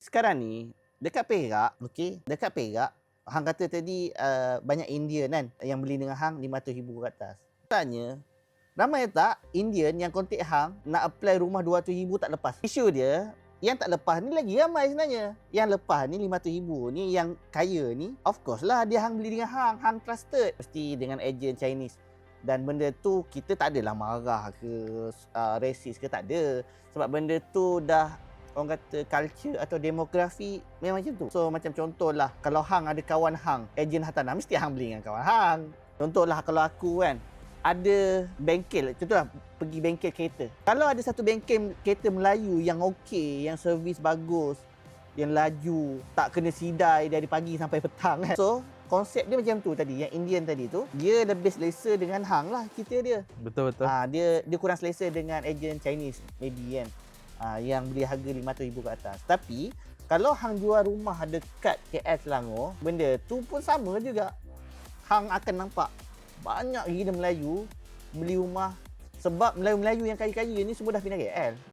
Sekarang ni, dekat Perak, okey, dekat Perak, hang kata tadi banyak Indian kan yang beli dengan hang RM500,000 ke atas. Sebenarnya, ramai tak Indian yang kontak hang nak apply rumah RM200,000 tak lepas. Isu dia, yang tak lepas ni lagi ramai sebenarnya. Yang lepas ni RM500,000 ni, yang kaya ni, of course lah dia hang beli dengan hang, hang trusted. Mesti dengan ejen Chinese. Dan benda tu kita tak adalah marah ke racist ke, tak ada. Sebab benda tu dah orang kata culture atau demografi memang macam tu. So macam contohlah kalau hang ada kawan hang ejen hartanah, mesti hang beli dengan kawan hang. Contohlah kalau aku kan ada bengkel, contohlah pergi bengkel kereta. Kalau ada satu bengkel kereta Melayu yang okey, yang servis bagus, yang laju, tak kena sidai dari pagi sampai petang kan. So konsep dia macam tu tadi, yang Indian tadi tu, dia lebih selesa dengan hang lah cerita dia. Betul. Dia kurang selesa dengan ejen Chinese maybe kan. Yang beli harga RM500,000 ke atas. Tapi kalau hang jual rumah dekat KL Selangor, benda tu pun sama juga. Hang akan nampak banyak gila Melayu beli rumah sebab Melayu-Melayu yang kaya-kaya ni semua dah pindah KL.